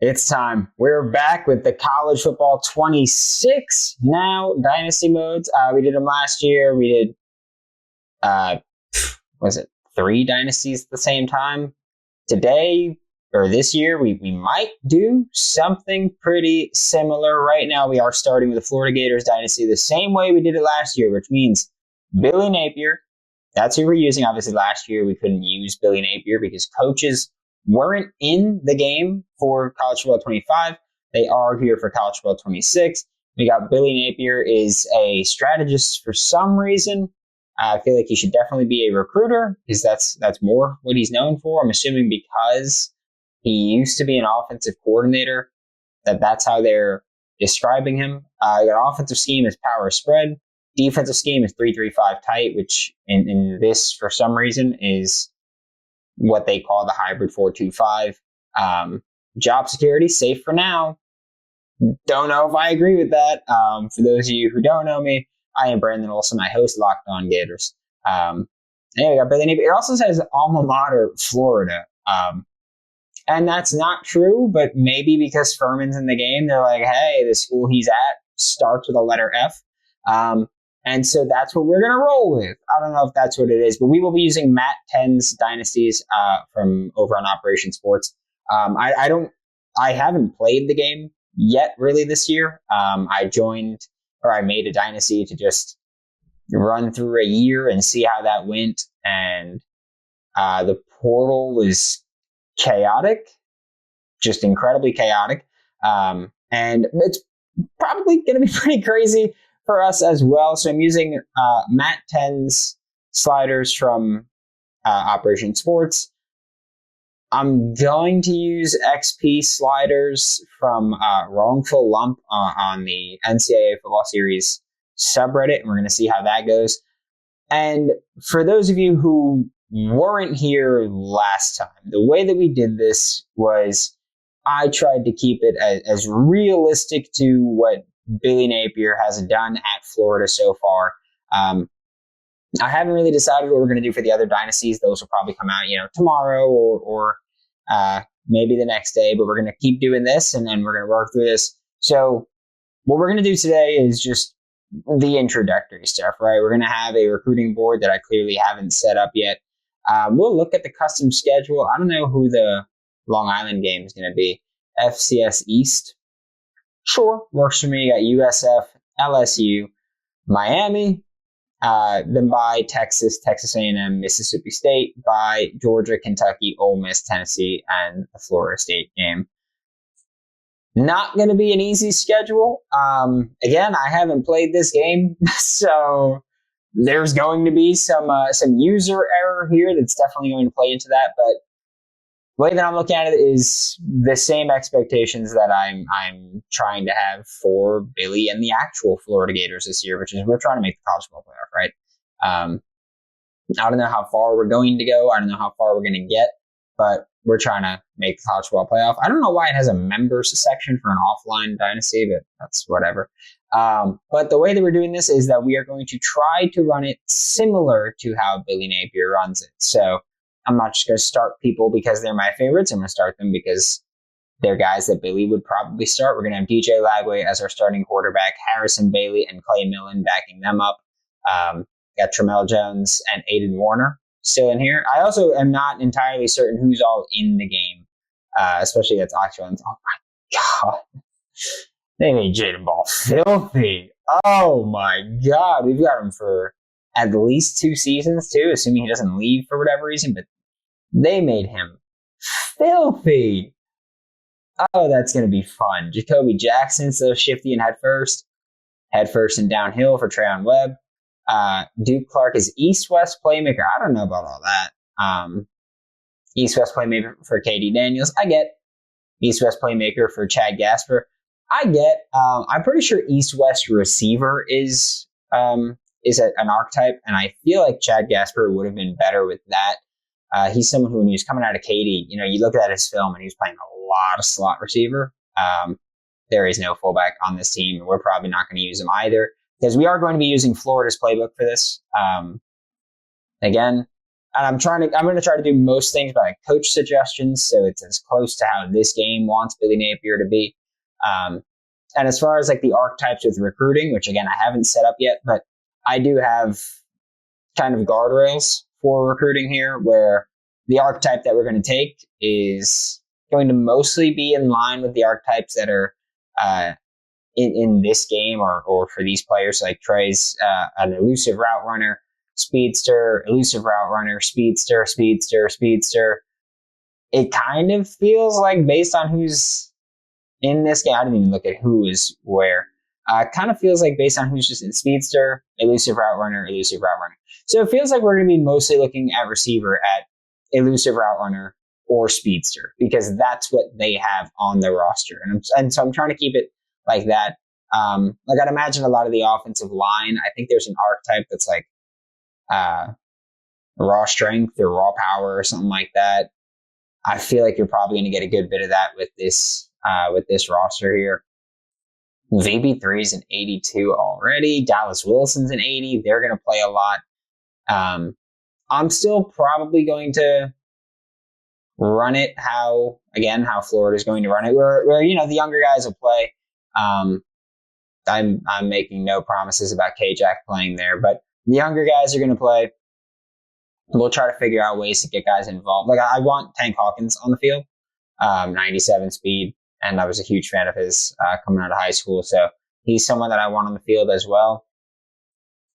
It's time. We're back with the college football 26 now Dynasty modes. We did them last year. We did, was it 3 dynasties at the same time? Today, or this year, we might do something pretty similar. Right now, we are starting with the Florida Gators dynasty the same way we did it last year, which means Billy Napier. That's who we're using. Obviously, last year we couldn't use Billy Napier because coaches weren't in the game for college football 25. They are here for college football 26. We got Billy Napier is a strategist for some reason. I feel like he should definitely be a recruiter because that's more what he's known for. I'm assuming because he used to be an offensive coordinator, that's how they're describing him. Your offensive scheme is power spread. Defensive scheme is 3-3-5 tight, which in this, for some reason, is what they call the hybrid 4-2-5. Job security, safe for now. Don't know if I agree with that. For those of you who don't know me, I am Brandon Olsen. I host Locked On Gators. Anyway, we got Billy Napier. It also says alma mater, Florida. And that's not true, but maybe because Furman's in the game, they're like, hey, the school he's at starts with a letter F. And so that's what we're going to roll with. I don't know if that's what it is, but we will be using Matt 10's dynasties from over on Operation Sports. I haven't played the game yet really this year. I made a dynasty to just run through a year and see how that went. And the portal was chaotic, just incredibly chaotic. And it's probably going to be pretty crazy for us as well. So I'm using Matt 10's sliders from Operation Sports. I'm going to use XP sliders from Wrongful Lump on the NCAA Football Series subreddit, and we're going to see how that goes. And for those of you who weren't here last time, the way that we did this was I tried to keep it as realistic to what Billy Napier has done at Florida so far. I haven't really decided what we're going to do for the other dynasties. Those will probably come out, tomorrow or maybe the next day, but we're going to keep doing this and then we're going to work through this. So what we're going to do today is just the introductory stuff, right? We're going to have a recruiting board that I clearly haven't set up yet. We'll look at the custom schedule. I don't know who the Long Island game is going to be. FCS East. Sure, works for me. You got USF, LSU, Miami, then by Texas, Texas A&M, Mississippi State, by Georgia, Kentucky, Ole Miss, Tennessee, and the Florida State game. Not going to be an easy schedule. Again, I haven't played this game, so there's going to be some user error here that's definitely going to play into that, but the way that I'm looking at it is the same expectations that I'm trying to have for Billy and the actual Florida Gators this year, which is we're trying to make the college football playoff, right? I don't know how far we're going to go. I don't know how far we're going to get, but we're trying to make the college football playoff. I don't know why it has a members section for an offline dynasty, but that's whatever. But the way that we're doing this is that we are going to try to run it similar to how Billy Napier runs it. So I'm not just going to start people because they're my favorites. I'm going to start them because they're guys that Billy would probably start. We're going to have DJ Lagway as our starting quarterback, Harrison Bailey and Clay Millen backing them up. Got Tramel Jones and Aiden Warner still in here. I also am not entirely certain who's all in the game, especially that's Oxford. Oh my God. They made Jadan Baugh filthy. Oh my God. We've got him for at least 2 seasons too, assuming he doesn't leave for whatever reason, but they made him filthy. Oh, that's going to be fun. Jacoby Jackson, so shifty and headfirst and downhill for Trayon Webb. Duke Clark is east-west playmaker. I don't know about all that. East-west playmaker for KD Daniels. I get east-west playmaker for Chad Gasper. I get. I'm pretty sure east-west receiver is an archetype, and I feel like Chad Gasper would have been better with that. He's someone who, when he was coming out of Katy, you look at his film and he was playing a lot of slot receiver. There is no fullback on this team, and we're probably not going to use him either because we are going to be using Florida's playbook for this. Again, And I'm going to try to do most things by like coach suggestions. So it's as close to how this game wants Billy Napier to be. And as far as like the archetypes with recruiting, which again, I haven't set up yet, but I do have kind of guardrails for recruiting here where the archetype that we're going to take is going to mostly be in line with the archetypes that are in this game or for these players. Like Trey's an elusive route runner, speedster, elusive route runner, speedster, speedster, speedster. It kind of feels like based on who's in this game, I didn't even look at who is where. It kind of feels like based on who's just in speedster, elusive route runner, elusive route runner. So it feels like we're going to be mostly looking at receiver at elusive route runner or speedster because that's what they have on their roster. And so I'm trying to keep it like that. Like I'd imagine a lot of the offensive line, I think there's an archetype that's like raw strength or raw power or something like that. I feel like you're probably going to get a good bit of that with this roster here. VB3 is an 82 already. Dallas Wilson's an 80. They're going to play a lot. I'm still probably going to run it how Florida's going to run it, where the younger guys will play. I'm making no promises about K-Jack playing there, but the younger guys are going to play. We'll try to figure out ways to get guys involved. Like I want Tank Hawkins on the field, 97 speed. And I was a huge fan of his coming out of high school. So he's someone that I want on the field as well.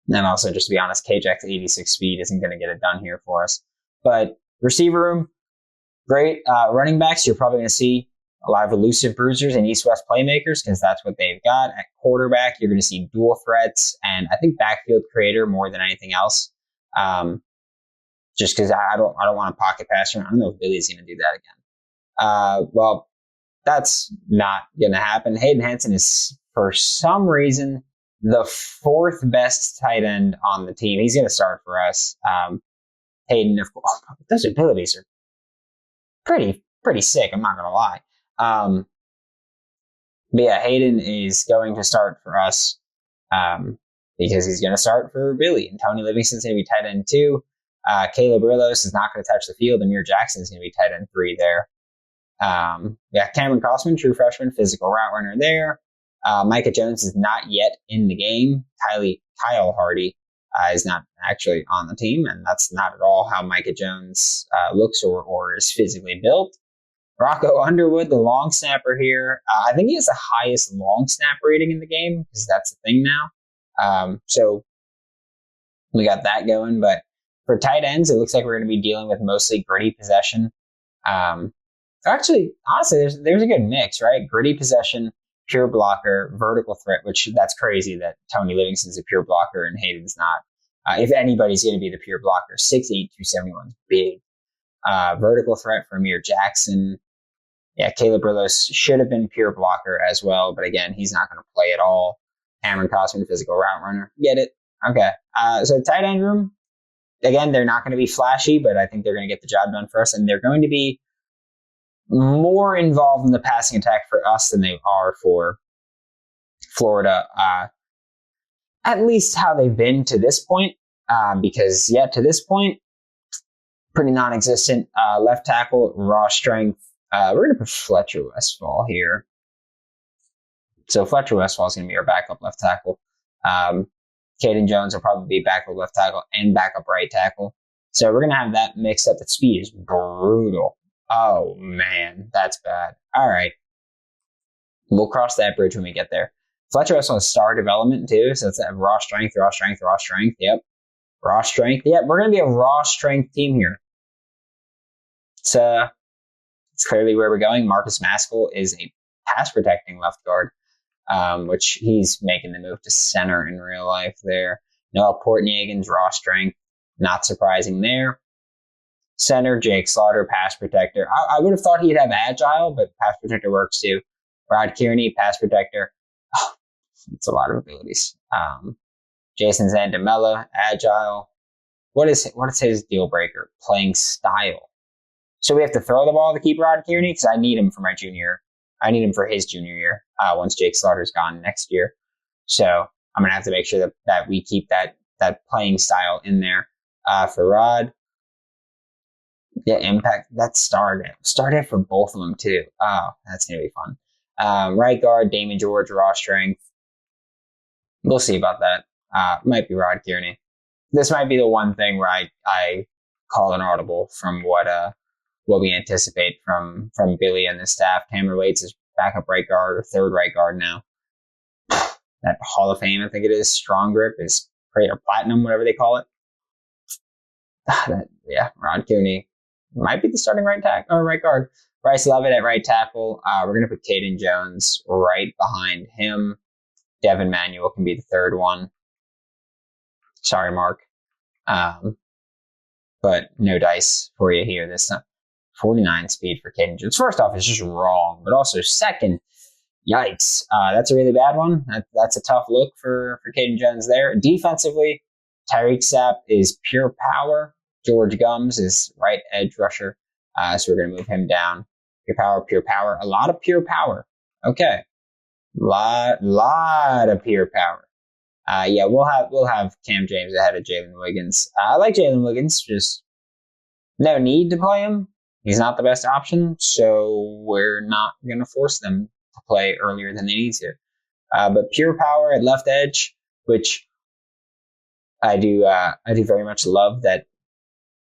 And also, just to be honest, K-Jack's 86 speed isn't going to get it done here for us. But receiver room, great. Running backs, you're probably going to see a lot of elusive bruisers and east-west playmakers because that's what they've got. At quarterback, you're going to see dual threats and I think backfield creator more than anything else. Just because I don't want a pocket passer. I don't know if Billy's going to do that again. Well, that's not going to happen. Hayden Hansen is, for some reason, the fourth best tight end on the team. He's going to start for us. Hayden, of course, those abilities are pretty sick. I'm not going to lie. But yeah, Hayden is going to start for us because he's going to start for Billy. And Tony Livingston's going to be tight end 2. Caleb Rillos is not going to touch the field. Amir Jackson is going to be tight end 3 there. Cameron Crossman, true freshman, physical route runner there. Micah Jones is not yet in the game. Kyle Hardy is not actually on the team, and that's not at all how Micah Jones looks or is physically built. Rocco Underwood, the long snapper here. I think he has the highest long snap rating in the game because that's the thing now. So we got that going. But for tight ends, it looks like we're going to be dealing with mostly gritty possession. Actually, honestly, there's a good mix, right? Gritty possession, pure blocker, vertical threat, which that's crazy that Tony Livingston's a pure blocker and Hayden's not. If anybody's going to be the pure blocker, 6'8", 271 is big. Vertical threat for Amir Jackson. Yeah, Caleb Rillos should have been pure blocker as well, but again, he's not going to play at all. Cameron Cosman, physical route runner. Get it? Okay. So tight end room, again, they're not going to be flashy, but I think they're going to get the job done for us, and they're going to be more involved in the passing attack for us than they are for Florida. At least how they've been to this point, because to this point, pretty non-existent. Left tackle, raw strength. We're going to put Fletcher Westfall here. So Fletcher Westfall is going to be our backup left tackle. Caden Jones will probably be backup left tackle and backup right tackle. So we're going to have that mixed up. The speed is brutal. Oh, man, that's bad. All right. We'll cross that bridge when we get there. Fletcher also has star development, too. So it's that raw strength, raw strength, raw strength. Yep. Raw strength. Yep, we're going to be a raw strength team here. It's clearly where we're going. Marcus Maskell is a pass-protecting left guard, which he's making the move to center in real life there. Noah Portniagan's raw strength. Not surprising there. Center, Jake Slaughter, pass protector. I would have thought he'd have agile, but pass protector works too. Rod Kearney, pass protector. Oh, it's a lot of abilities. Jason Zandamella, agile. What is his deal breaker? Playing style. So we have to throw the ball to keep Rod Kearney because I need him for my junior year. I need him for his junior year once Jake Slaughter's gone next year. So I'm going to have to make sure that we keep that playing style in there for Rod. Yeah, impact. That's started for both of them too. Oh, that's gonna be fun. Right guard, Damon George, raw strength. We'll see about that. Might be Rod Kearney. This might be the one thing where I call an audible from what we anticipate from Billy and the staff. Cameron Waits is backup right guard or third right guard now. That Hall of Fame, I think it is, strong grip is great, or platinum, whatever they call it. Rod Kearney might be the starting right guard. Bryce Levitt at right tackle. We're gonna put Caden Jones right behind him. Devin Manuel can be the third one. Sorry, Mark. But no dice for you here this time. 49 speed for Caden Jones. First off, it's just wrong. But also, second, yikes. That's a really bad one. That's a tough look for Caden Jones there. Defensively, Tyreek Sapp is pure power. George Gums is right edge rusher. So we're going to move him down. Pure power. A lot of pure power. Okay. Lot of pure power. We'll have Cam James ahead of Jalen Wiggins. I like Jalen Wiggins, just no need to play him. He's not the best option, so we're not going to force them to play earlier than they need to. But pure power at left edge, which I do very much love that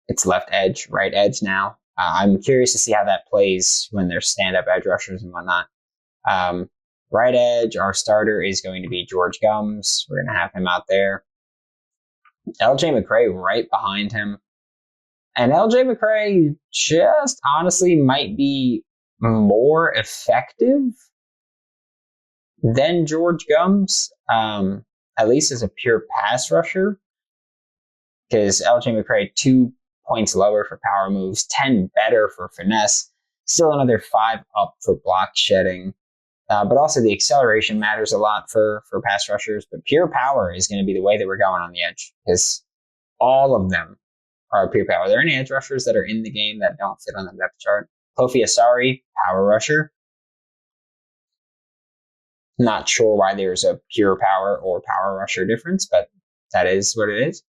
it's left edge, right edge now. I'm curious to see how that plays when there's stand-up edge rushers and whatnot. Right edge, our starter is going to be George Gums. We're going to have him out there. LJ McCray right behind him. And LJ McCray just honestly might be more effective than George Gums, at least as a pure pass rusher. Because LJ McCray, 2 points lower for power moves, 10 better for finesse, still another 5 up for block shedding. But also the acceleration matters a lot for pass rushers. But pure power is going to be the way that we're going on the edge, because all of them are pure power. Are there any edge rushers that are in the game that don't fit on the depth chart? Kofi Asari, power rusher. Not sure why there's a pure power or power rusher difference, but that is what it is.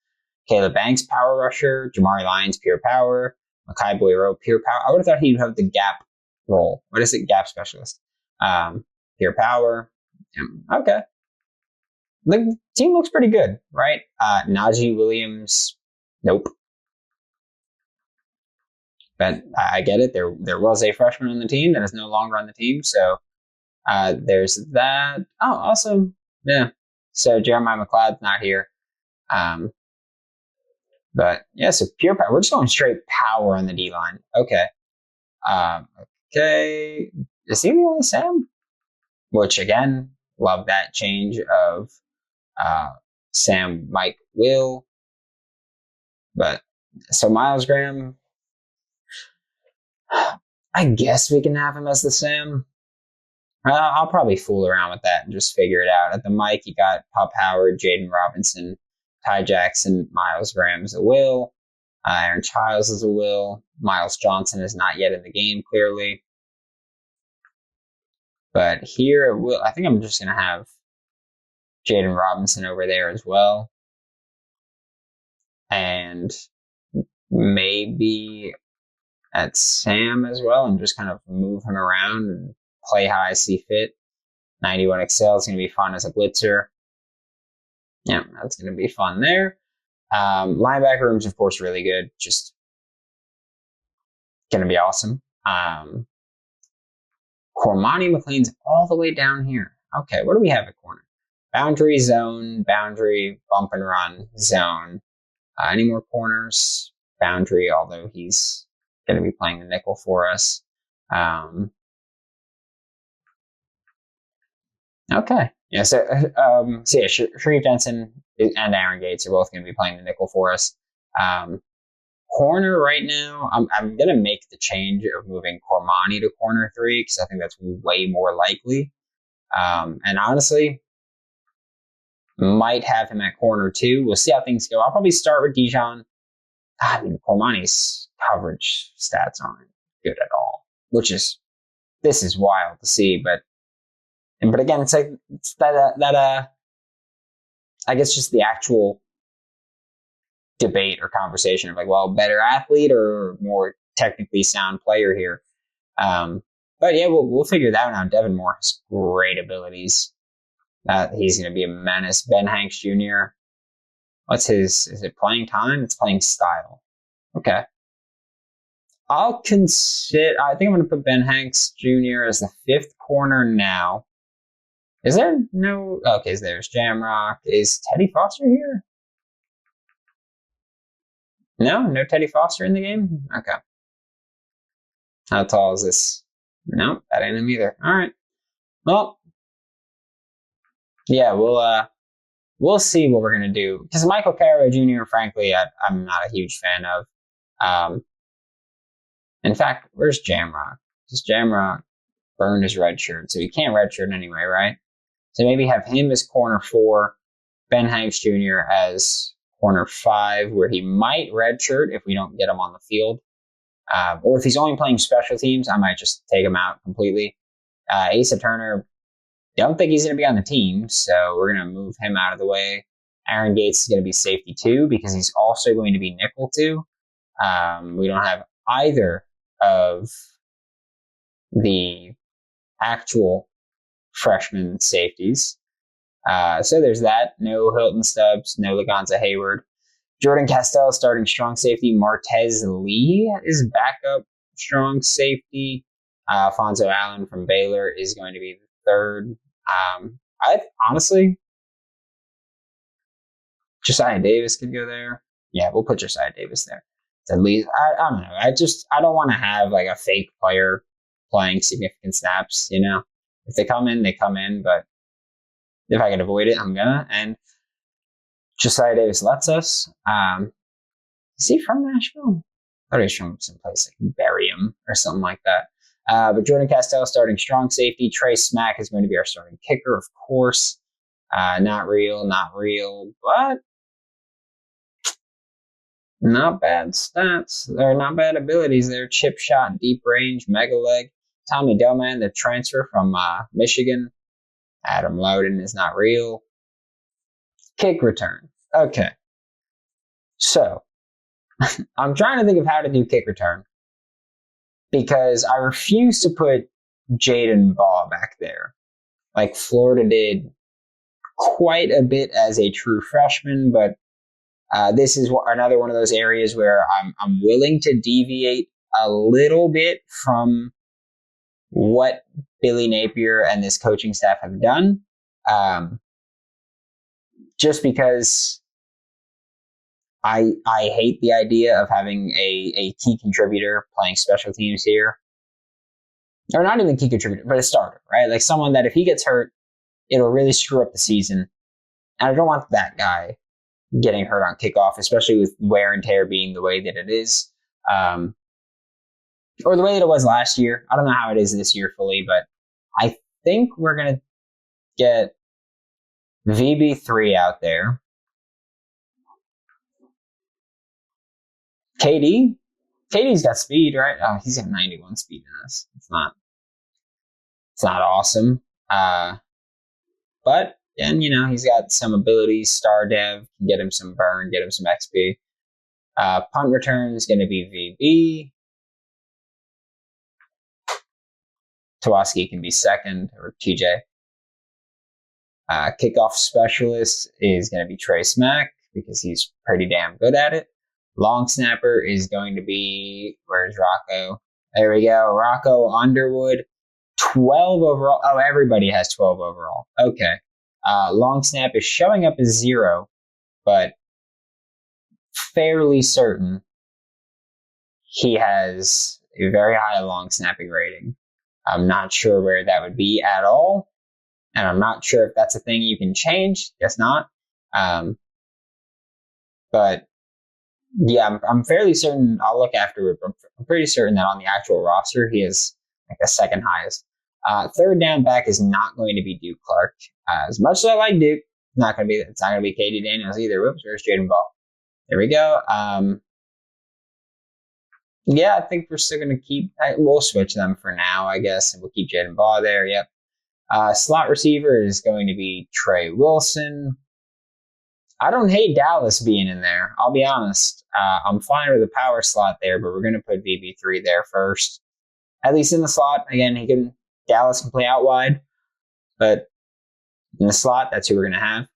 Caleb Banks, power rusher. Jamari Lyons, pure power. Makai Boyro, pure power. I would have thought he would have the gap role. What is it? Gap specialist. Pure power. Okay. The team looks pretty good, right? Najee Williams, nope. But I get it. There was a freshman on the team that is no longer on the team. So there's that. Oh, also, yeah. So Jeremiah McLeod's not here. But yeah, so pure power. We're just going straight power on the D line. Okay. Okay. Is he the only Sam? Which again, love that change of Sam, Mike, Will. But so Miles Graham, I guess we can have him as the Sam. I'll probably fool around with that and just figure it out. At the mic, you got Pop Howard, Jaden Robinson, Ty Jackson, Miles Graham is a Will. Aaron Childs is a Will. Miles Johnson is not yet in the game, clearly. But here, I think I'm just going to have Jaden Robinson over there as well. And maybe at Sam as well, and just kind of move him around and play how I see fit. 91 Excel is going to be fun as a blitzer. Yeah, that's going to be fun there. Linebacker room's, of course, really good. Just going to be awesome. Cormani McLean's all the way down here. Okay, what do we have at corner? Boundary, zone, boundary, bump and run, zone. Any more corners? Boundary, although he's going to be playing the nickel for us. Okay. Yeah, so Sharif Denson and Aaron Gates are both going to be playing the nickel for us. Corner right now, I'm going to make the change of moving Cormani to corner 3 because I think that's way more likely. And honestly, might have him at corner 2. We'll see how things go. I'll probably start with Dijon. I mean, Cormani's coverage stats aren't good at all, this is wild to see, but again, it's like that I guess just the actual debate or conversation of like, well, better athlete or more technically sound player here. But yeah, we'll figure that one out. Devin Moore has great abilities. He's going to be a menace. Ben Hanks Jr. Is it playing time? It's playing style. Okay. I think I'm going to put Ben Hanks Jr. as the 5th corner now. Is there no... Okay, there's Jamrock. Is Teddy Foster here? No Teddy Foster in the game? Okay. How tall is this? Nope, that ain't him either. All right. Well, yeah, we'll see what we're going to do. Because Michael Carroll Jr., frankly, I'm not a huge fan of. In fact, where's Jamrock? Just Jamrock burned his red shirt, so he can't red shirt anyway, right? So maybe have him as corner 4, Ben Hanks Jr. as corner 5, where he might red shirt if we don't get him on the field. Or if he's only playing special teams, I might just take him out completely. Asa Turner, don't think he's going to be on the team, so we're going to move him out of the way. Aaron Gates is going to be safety 2 because he's also going to be nickel 2. We don't have either of the actual freshman safeties. So there's that. No Hilton Stubbs, no Lagonza Hayward. Jordan Castell starting strong safety. Martez Lee is backup strong safety. Alfonso Allen from Baylor is going to be the 3rd. I honestly, Josiah Davis could go there. Yeah, we'll put Josiah Davis there. At least, I don't know. I don't want to have like a fake player playing significant snaps, you know? If they come in, they come in, but if I can avoid it, I'm gonna. And Josiah Davis lets us. Is he from Nashville? I thought he was from someplace like Barium or something like that. But Jordan Castell starting strong safety. Trey Smack is going to be our starting kicker, of course. Not real, but not bad stats. Or not bad abilities there. Chip shot, deep range, mega leg. Tommy Doman, the transfer from Michigan. Adam Loudon is not real. Kick return. Okay. So, I'm trying to think of how to do kick return. Because I refuse to put Jadan Baugh back there. Like Florida did quite a bit as a true freshman, but this is another one of those areas where I'm willing to deviate a little bit from what Billy Napier and this coaching staff have done. Just because I hate the idea of having a key contributor playing special teams here. Or not even key contributor, but a starter, right? Like someone that if he gets hurt, it'll really screw up the season. And I don't want that guy getting hurt on kickoff, especially with wear and tear being the way that it is. Or the way that it was last year. I don't know how it is this year fully, but I think we're going to get VB3 out there. KD's got speed, right? Oh, he's got 91 speed in this. It's not awesome. But then, he's got some abilities. Star Dev can get him some burn, get him some XP. Punt return is going to be VB. Tawaski can be second, or TJ. Kickoff specialist is going to be Trey Smack because he's pretty damn good at it. Long snapper is going to be, where's Rocco? There we go. Rocco Underwood, 12 overall. Oh, everybody has 12 overall. Okay. Long snap is showing up as 0, but fairly certain he has a very high long snapping rating. I'm not sure where that would be at all, and I'm not sure if that's a thing you can change. Guess not. But yeah, I'm fairly certain. I'll look afterward, but I'm pretty certain that on the actual roster, he is like the second highest. Third down back is not going to be Duke Clark. As much as I like Duke, it's not going to be Katie Daniels either. Whoops, where's Jadan Baugh? There we go. Yeah, I think we're still going to keep. We'll switch them for now, I guess, and we'll keep Jadan Baugh there. Yep. Slot receiver is going to be Trey Wilson. I don't hate Dallas being in there. I'll be honest. I'm fine with the power slot there, but we're going to put VB3 there first. At least in the slot. Again, Dallas can play out wide, but in the slot, that's who we're going to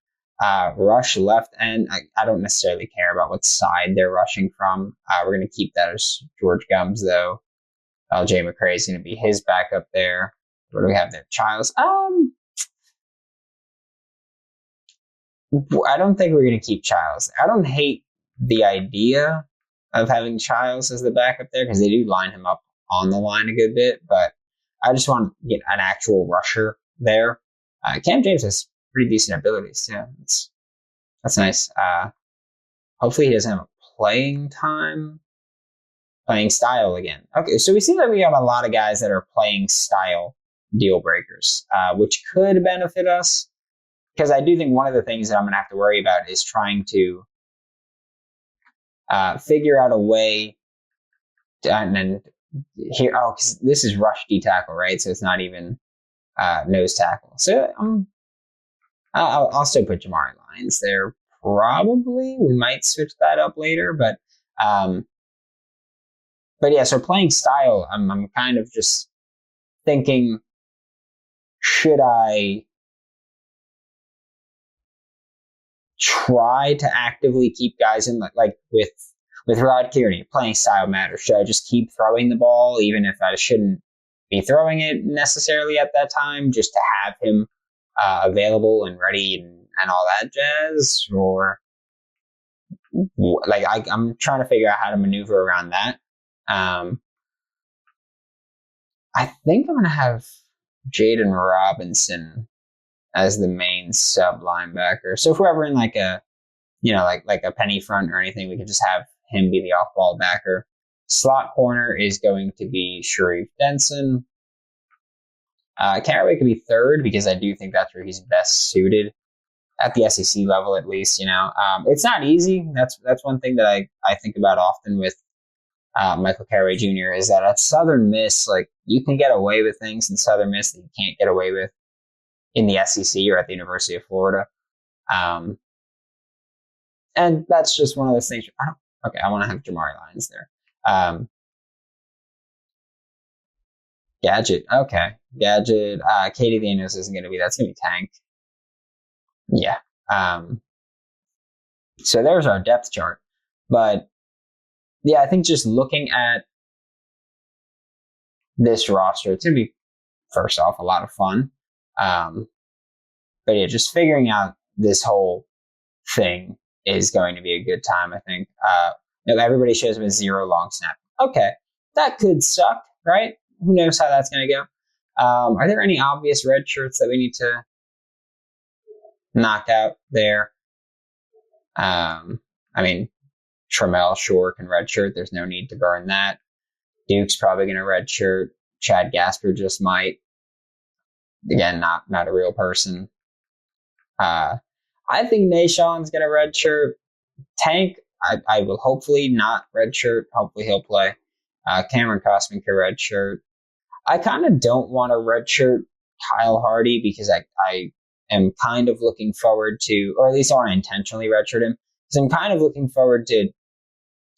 have. Rush left end. I don't necessarily care about what side they're rushing from. We're going to keep that as George Gums, though. LJ McCray is going to be his backup there. What do we have there? Childs. I don't think we're going to keep Childs. I don't hate the idea of having Childs as the backup there because they do line him up on the line a good bit, but I just want to get an actual rusher there. Cam James has pretty decent abilities too. That's nice. Hopefully he doesn't have a playing style again. Okay, so we see that we have a lot of guys that are playing style deal breakers, which could benefit us. Because I do think one of the things that I'm going to have to worry about is trying to figure out a way to, and then here, because this is rush D tackle, right? So it's not even nose tackle. So I'll still put Jamari Lyons there. Probably we might switch that up later, but yeah. So playing style, I'm kind of just thinking, should I try to actively keep guys in, like with Rod Kearney, playing style matters. Should I just keep throwing the ball even if I shouldn't be throwing it necessarily at that time, just to have him available and ready and all that jazz? Or like I'm trying to figure out how to maneuver around that. I think I'm gonna have Jaden Robinson as the main sub linebacker. So if we're ever in like a penny front or anything, we could just have him be the off ball backer. Slot corner is going to be Sharif Denson. Caraway could be third because I do think that's where he's best suited at the SEC level, at least. It's not easy. That's one thing that I think about often with Michael Caraway Jr. is that at Southern Miss, like, you can get away with things in Southern Miss that you can't get away with in the SEC or at the University of Florida. And that's just one of those things. I want to have Jamari Lyons there. Gadget. Okay. Gadget. Katie Daniels isn't going to be. That's going to be Tank. Yeah. So there's our depth chart. But yeah, I think just looking at this roster, it's going to be, first off, a lot of fun. But yeah, just figuring out this whole thing is going to be a good time, I think. Everybody shows up with 0 long snap. Okay, that could suck, right? Who knows how that's going to go? Are there any obvious red shirts that we need to knock out there? Trammell Shore can redshirt. There's no need to burn that. Duke's probably going to redshirt. Chad Gasper just might. Again, not a real person. I think Nashawn's going to redshirt. Tank, I will hopefully not redshirt. Hopefully he'll play. Cameron Costman can redshirt. I kind of don't want to redshirt Kyle Hardy because I am kind of looking forward to, or at least I want to intentionally redshirt him, because I'm kind of looking forward to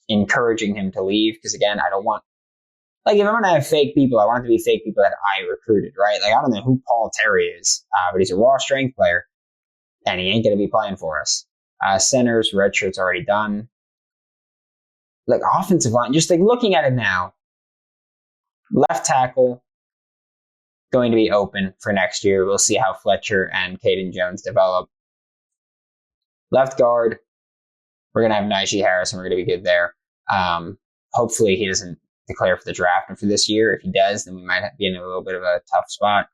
encouraging him to leave. Because again, I don't want, like, if I'm going to have fake people, I want it to be fake people that I recruited, right? Like, I don't know who Paul Terry is, but he's a raw strength player, and he ain't going to be playing for us. Centers, red shirt's already done. Like, offensive line, just like looking at it now, left tackle going to be open for next year. We'll see how Fletcher and Caden Jones develop. Left guard, we're going to have Najee Harris, and we're going to be good there. Hopefully he doesn't declare for the draft for this year. If he does, then we might be in a little bit of a tough spot.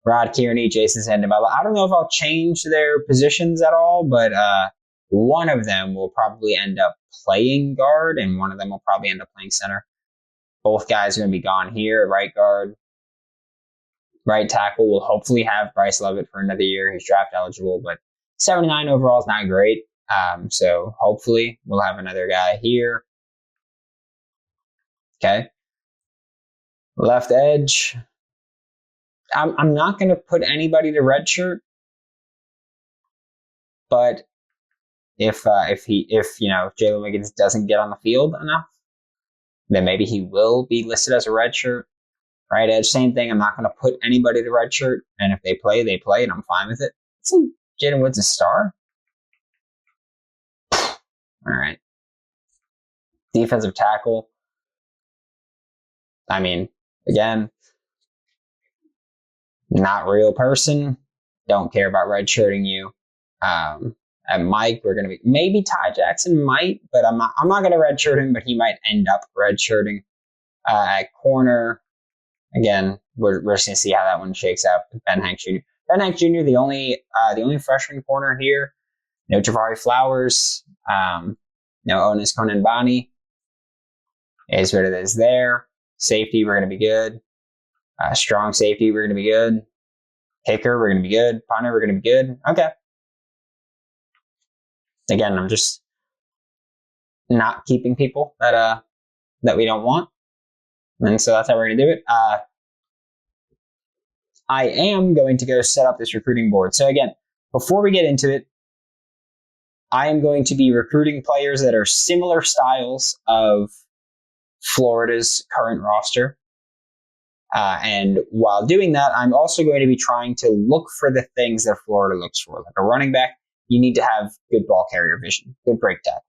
Rod Kearney, Jason Sandabella. I don't know if I'll change their positions at all, but one of them will probably end up playing guard, and one of them will probably end up playing center. Both guys are going to be gone here. Right guard, right tackle will hopefully have Bryce Levitt for another year. He's draft eligible, but 79 overall is not great. So hopefully we'll have another guy here. Okay. Left edge. I'm not going to put anybody to redshirt, but if Jalen Wiggins doesn't get on the field enough, then maybe he will be listed as a redshirt. Right edge, same thing. I'm not going to put anybody to redshirt, and if they play, they play, and I'm fine with it. See, Jaden Wood's a star. All right. Defensive tackle. I mean, again, not real person. Don't care about redshirting you. At Mike, we're going to be, maybe Ty Jackson might, but I'm not going to redshirt him, but he might end up redshirting. At corner, again, we're just going to see how that one shakes out with Ben Hanks Jr. Ben Hanks Jr., the only freshman corner here. No Javari Flowers. No Onis Konanbani. Is what it is there. Safety, we're going to be good. Strong safety, we're going to be good. Kicker, we're going to be good. Punter, we're going to be good. Okay. Again, I'm just not keeping people that we don't want. And so that's how we're going to do it. I am going to go set up this recruiting board. So again, before we get into it, I am going to be recruiting players that are similar styles of Florida's current roster. And while doing that, I'm also going to be trying to look for the things that Florida looks for. Like a running back, you need to have good ball carrier vision, good break tackle.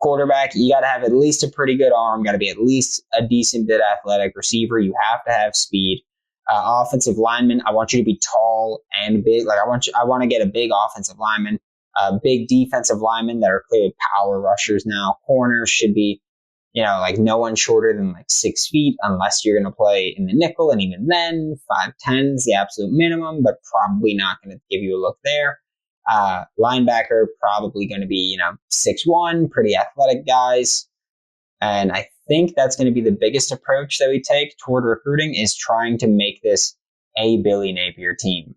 Quarterback, you got to have at least a pretty good arm, got to be at least a decent bit athletic. Receiver, you have to have speed. Offensive lineman, I want you to be tall and big. Like I want to get a big offensive lineman, big defensive linemen that are clearly power rushers now. Corners should be, like no one shorter than like 6 feet unless you're going to play in the nickel. And even then 5'10" is the absolute minimum, but probably not going to give you a look there. Linebacker, probably going to be, 6'1", pretty athletic guys. And I think that's going to be the biggest approach that we take toward recruiting is trying to make this a Billy Napier team.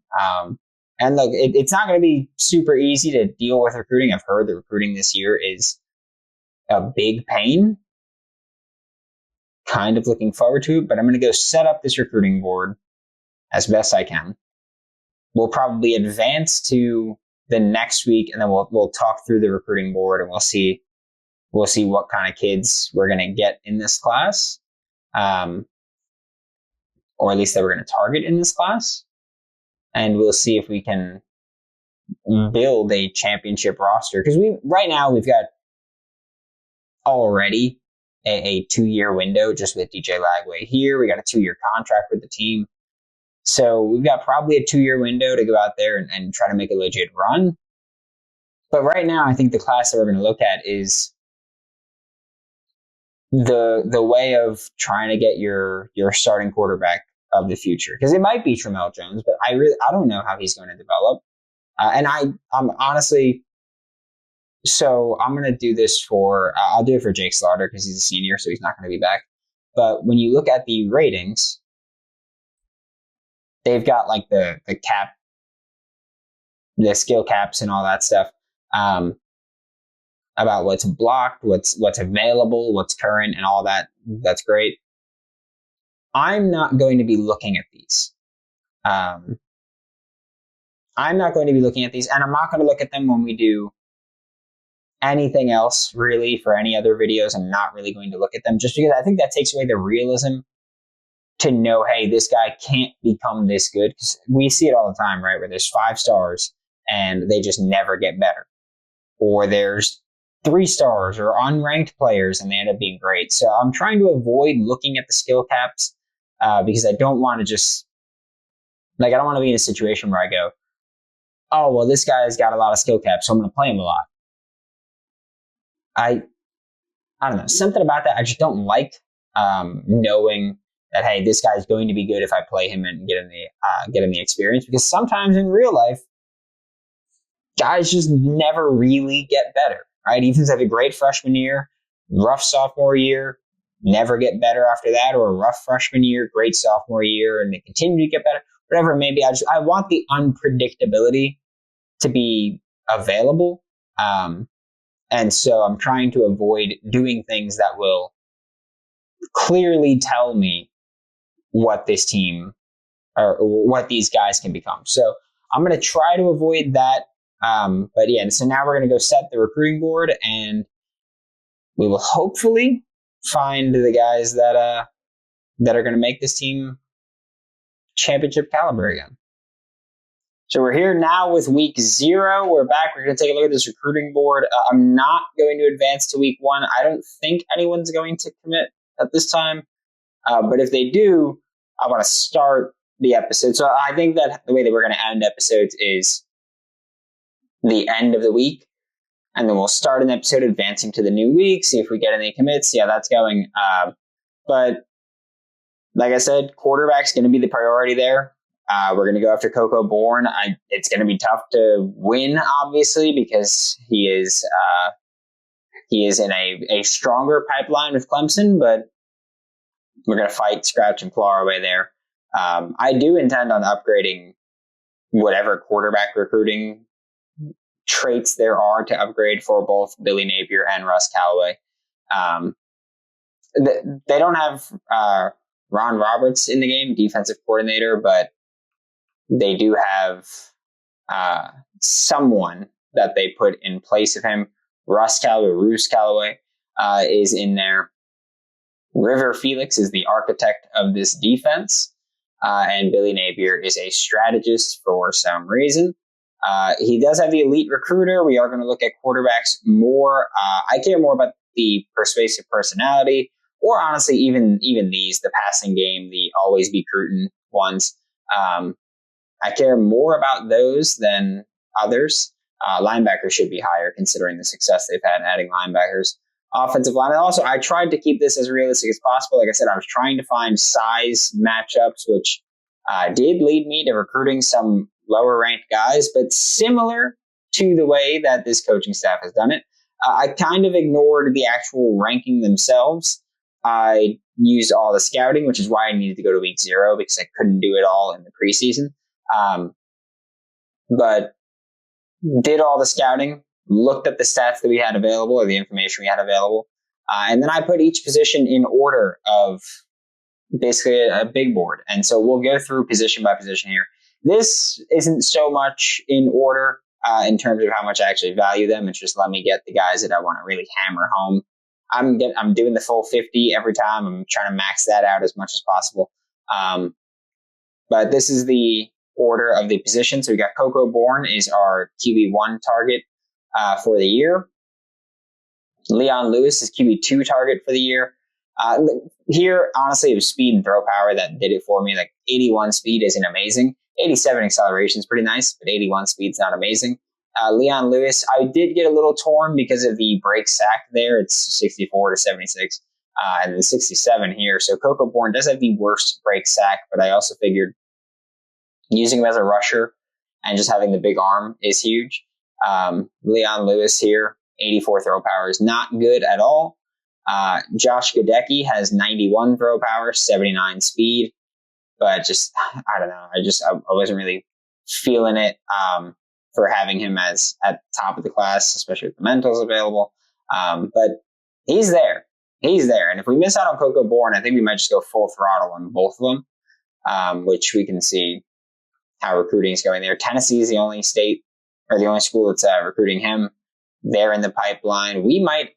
And look, it's not going to be super easy to deal with recruiting. I've heard the recruiting this year is a big pain. Kind of looking forward to it, but I'm going to go set up this recruiting board as best I can. We'll probably advance to the next week, and then we'll talk through the recruiting board, and we'll see what kind of kids we're going to get in this class, or at least that we're going to target in this class, and we'll see if we can build a championship roster. Because right now we've got already a 2-year window just with DJ Lagway here. We got a 2-year contract with the team. So we've got probably a 2-year window to go out there and try to make a legit run. But right now, I think the class that we're going to look at is the way of trying to get your starting quarterback of the future. Because it might be Tramel Jones, but I don't know how he's going to develop. And I'm honestly, so I'm going to do this I'll do it for Jake Slaughter because he's a senior, so he's not going to be back. But when you look at the ratings, they've got like the cap, the skill caps and all that stuff, about what's blocked, what's available, what's current, and all that. That's great. I'm not going to be looking at these. I'm not going to be looking at these, and I'm not going to look at them when we do anything else really for any other videos. I'm not really going to look at them just because I think that takes away the realism to know, hey, this guy can't become this good. Because we see it all the time, right? Where there's 5 stars and they just never get better. Or there's 3 stars or unranked players and they end up being great. So I'm trying to avoid looking at the skill caps because I don't want to just, I don't want to be in a situation where I go, oh, well, this guy's got a lot of skill caps, so I'm going to play him a lot. I don't know, something about that I just don't like, knowing that, hey, this guy's going to be good if I play him and get him the experience. Because sometimes in real life, guys just never really get better, right? Even if they have a great freshman year, rough sophomore year, never get better after that, or a rough freshman year, great sophomore year, and they continue to get better. Whatever it may be, I want the unpredictability to be available. And so I'm trying to avoid doing things that will clearly tell me what this team or what these guys can become. So I'm going to try to avoid that. But yeah, so now we're going to go set the recruiting board, and we will hopefully find the guys that are going to make this team championship caliber again. So we're here now with week 0. We're back. We're going to take a look at this recruiting board. I'm not going to advance to week 1. I don't think anyone's going to commit at this time. But if they do, I want to start the episode. So I think that the way that we're going to end episodes is the end of the week. And then we'll start an episode advancing to the new week, see if we get any commits, see how that's going. But like I said, quarterback's going to be the priority there. We're going to go after Coco Bourne. It's going to be tough to win, obviously, because he is in a stronger pipeline with Clemson, but we're going to fight, scratch, and claw our way there. I do intend on upgrading whatever quarterback recruiting traits there are to upgrade for both Billy Napier and Russ Callaway. They don't have Ron Roberts in the game, defensive coordinator, but they do have someone that they put in place of him. Russ Callaway is in there. River Felix is the architect of this defense, and Billy Napier is a strategist for some reason. He does have the elite recruiter. We are going to look at quarterbacks more. I care more about the persuasive personality, or honestly, even these, the passing game, the always be Cruton ones. I care more about those than others. Linebackers should be higher considering the success they've had adding linebackers. Offensive line. And also, I tried to keep this as realistic as possible. Like I said, I was trying to find size matchups, which did lead me to recruiting some lower ranked guys, but similar to the way that this coaching staff has done it. I kind of ignored the actual ranking themselves. I used all the scouting, which is why I needed to go to week 0 because I couldn't do it all in the preseason. But did all the scouting, looked at the stats that we had available or the information we had available. And then I put each position in order of basically a big board. And so we'll go through position by position here. This isn't so much in order in terms of how much I actually value them. It's just let me get the guys that I want to really hammer home. I'm doing the full 50 every time. I'm trying to max that out as much as possible. But this is the order of the position. So we got Coco Bourne is our QB1 target for the year. Leon Lewis is QB2 target for the year. Here, honestly, it was speed and throw power that did it for me. Like 81 speed isn't amazing. 87 acceleration is pretty nice, but 81 speed's not amazing. Leon Lewis, I did get a little torn because of the break sack there. It's 64 to 76, and then 67 here. So Coco Bourne does have the worst break sack, but I also figured using him as a rusher and just having the big arm is huge. Leon Lewis here, 84 throw power is not good at all. Josh Gadecki has 91 throw power, 79 speed, but just, I don't know. I wasn't really feeling it for having him as at the top of the class, especially with the mentals available. But he's there. And if we miss out on Coco Bourne, I think we might just go full throttle on both of them, which we can see how recruiting is going there. Tennessee is the only state or the only school that's recruiting him. They're in the pipeline. We might,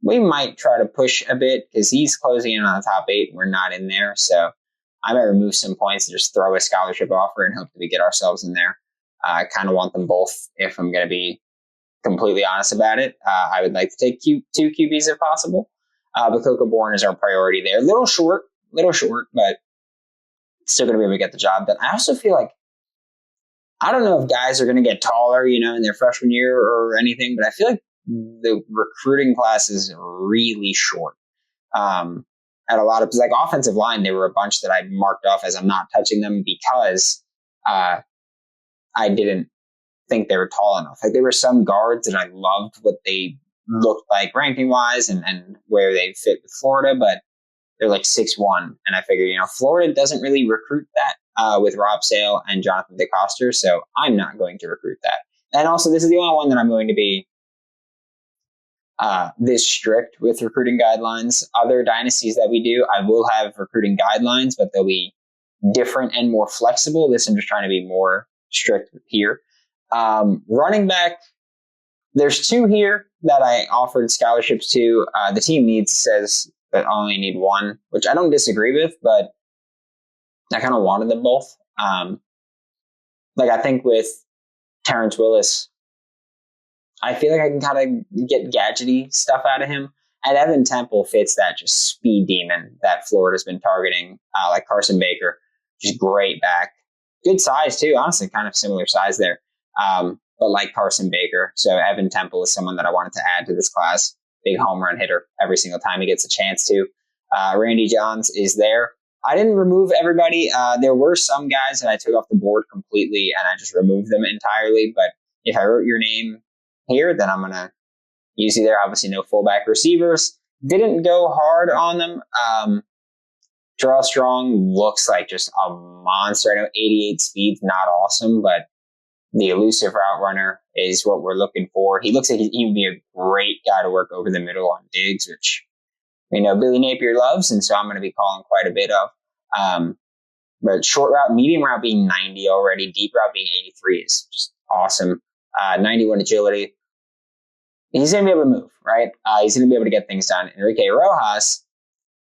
we might try to push a bit because he's closing in on the top 8 and we're not in there. So I might remove some points and just throw a scholarship offer and hope that we get ourselves in there. I kind of want them both if I'm going to be completely honest about it. I would like to take 2 QBs if possible. But Coco Bourne is our priority there. Little short, but still going to be able to get the job done. I also feel like, I don't know if guys are going to get taller, in their freshman year or anything, but I feel like the recruiting class is really short. At a lot of, like offensive line, there were a bunch that I marked off as I'm not touching them because I didn't think they were tall enough. Like there were some guards that I loved what they looked like ranking wise and where they fit with Florida, but they're like 6'1", and I figured, Florida doesn't really recruit that with Rob Sale and Jonathan DeCoster, so I'm not going to recruit that. And also, this is the only one that I'm going to be this strict with recruiting guidelines. Other dynasties that we do, I will have recruiting guidelines, but they'll be different and more flexible. This I'm just trying to be more strict here. Running back, there's 2 here that I offered scholarships to. The team says that I only need 1, which I don't disagree with, but I kind of wanted them both. I think with Terrence Willis, I feel like I can kind of get gadgety stuff out of him. And Evan Temple fits that just speed demon that Florida's been targeting, like Carson Baker. Just great back. Good size, too. Honestly, kind of similar size there. But like Carson Baker. So Evan Temple is someone that I wanted to add to this class. Big home run hitter every single time he gets a chance to. Randy Johns is there. I didn't remove everybody. There were some guys that I took off the board completely and I just removed them entirely. But if I wrote your name here, then I'm going to use you there. Obviously, no fullback receivers. Didn't go hard on them. Draw Strong looks like just a monster. I know 88 speed's not awesome, but the elusive route runner is what we're looking for. He looks like he would be a great guy to work over the middle on digs, which Billy Napier loves, and so I'm going to be calling quite a bit of. But short route, medium route being 90 already, deep route being 83 is just awesome. 91 agility. He's going to be able to move, right? He's going to be able to get things done. Enrique Rojas,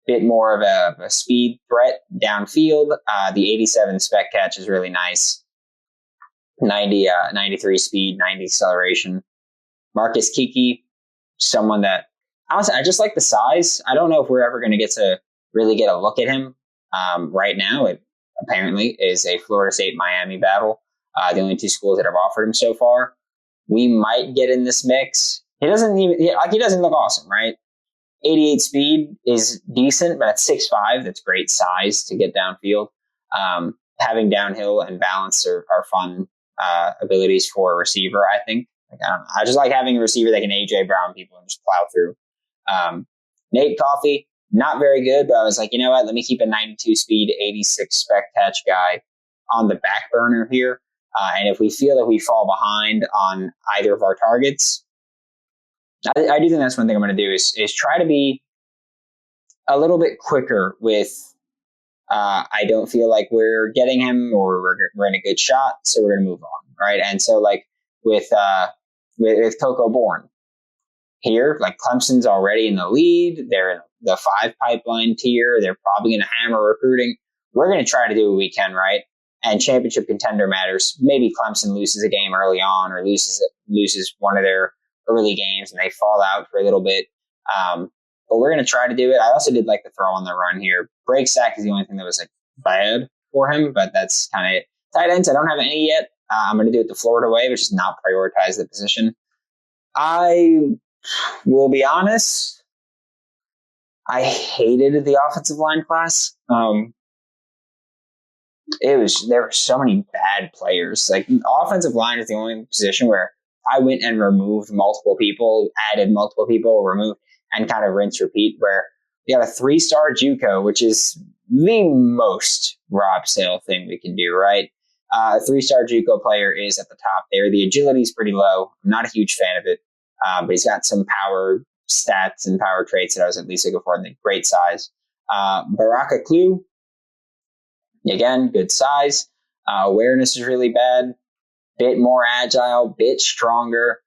bit more of a speed threat downfield. The 87 spec catch is really nice. 93 speed, 90 acceleration. Marcus Kiki, someone that, honestly, I just like the size. I don't know if we're ever going to get to really get a look at him. Right now, it apparently is a Florida State-Miami battle. The only 2 schools that have offered him so far. We might get in this mix. He doesn't look awesome, right? 88 speed is decent, but at 6'5", that's great size to get downfield. Having downhill and balance are fun abilities for a receiver, I think. I just like having a receiver that can A.J. Brown people and just plow through. Nate Coffey, not very good, but I was like, you know what? Let me keep a 92 speed, 86 spec catch guy on the back burner here. And if we feel that we fall behind on either of our targets, I do think that's one thing I'm going to do is try to be a little bit quicker with, I don't feel like we're getting him or we're in a good shot, so we're going to move on, right? And so like with Coco Bourne here, like Clemson's already in the lead. They're in the 5 pipeline tier. They're probably going to hammer recruiting. We're going to try to do what we can, right? And championship contender matters. Maybe Clemson loses a game early on or loses one of their early games and they fall out for a little bit. But we're going to try to do it. I also did like the throw on the run here. Break sack is the only thing that was like bad for him, but that's kind of it. Tight ends, I don't have any yet. I'm going to do it the Florida way, which is not prioritize the position. I will be honest. I hated the offensive line class. There were so many bad players. Like offensive line is the only position where I went and removed multiple people, added multiple people, removed, and kind of rinse repeat. Where you got a 3-star JUCO, which is the most Rob Sale thing we can do, right? A 3-star JUCO player is at the top there. The agility is pretty low. I'm not a huge fan of it, but he's got some power stats and power traits that I was at least looking for. And great size. Baraka Clue. Again, good size. Awareness is really bad. Bit more agile, bit stronger.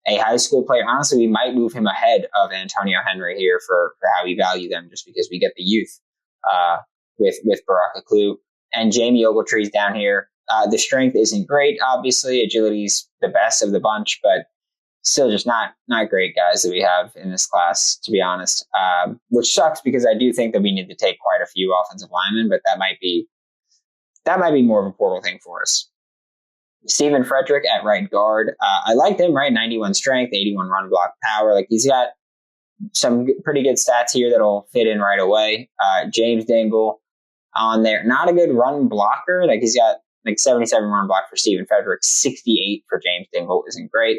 A high school player. Honestly, we might move him ahead of Antonio Henry here for how we value them, just because we get the youth with Baraka Clue. And Jamie Ogletree's down here. The strength isn't great, obviously. Agility's the best of the bunch, but still just not great guys that we have in this class, to be honest. Which sucks because I do think that we need to take quite a few offensive linemen, but that might be more of a portal thing for us. Stephen Frederick at right guard. I liked him, right? 91 strength, 81 run block power. Like he's got some pretty good stats here that'll fit in right away. James Dingle on there. Not a good run blocker. Like he's got like 77 run block for Stephen Frederick. 68 for James Dingle isn't great.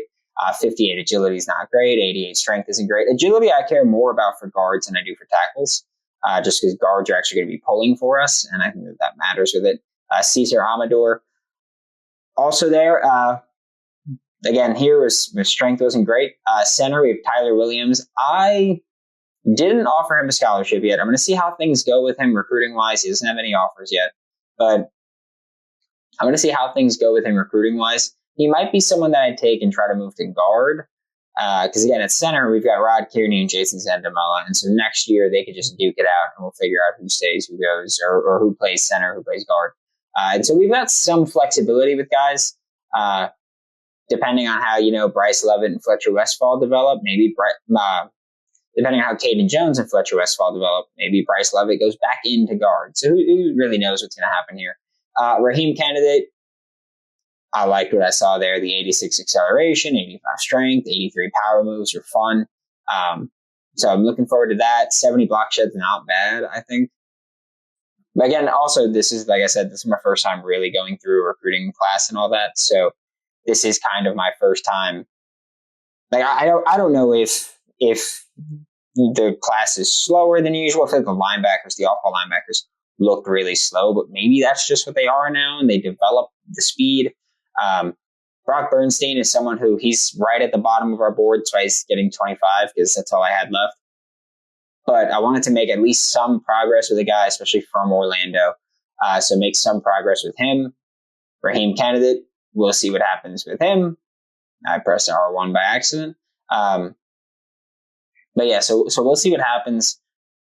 58 agility is not great. 88 strength isn't great. Agility I care more about for guards than I do for tackles, just because guards are actually going to be pulling for us, and I think that matters with it. Cesar Amador also there. Again, here his strength wasn't great. Center, we have Tyler Williams. I didn't offer him a scholarship yet. I'm going to see how things go with him recruiting-wise. He doesn't have any offers yet. but I'm going to see how things go with him recruiting wise. He might be someone that I'd take and try to move to guard. Because again, at center, we've got Rod Kearney and Jason Zandamela. And so next year, they could just duke it out and we'll figure out who stays, who goes, or who plays center, who plays guard. And so we've got some flexibility with guys, depending on how, Bryce Levitt and Fletcher Westphal develop. Maybe, depending on how Caden Jones and Fletcher Westphal develop, maybe Bryce Levitt goes back into guard. So who really knows what's going to happen here? Raheem Candidate, I liked what I saw there. The 86 acceleration, 85 strength, 83 power moves are fun. So I'm looking forward to that. 70 block sheds, not bad, I think. But again, also, this is, like I said, this is my first time really going through a recruiting class and all that. So this is kind of my first time. Like, I don't know if the class is slower than usual. I feel like the linebackers, the off-ball linebackers, looked really slow, but maybe that's just what they are now, and they develop the speed. Brock Bernstein is someone who he's right at the bottom of our board, so he's getting 25 because that's all I had left. But I wanted to make at least some progress with a guy, especially from Orlando. So make some progress with him. Raheem Candidate, we'll see what happens with him. I pressed R1 by accident. But yeah, so we'll see what happens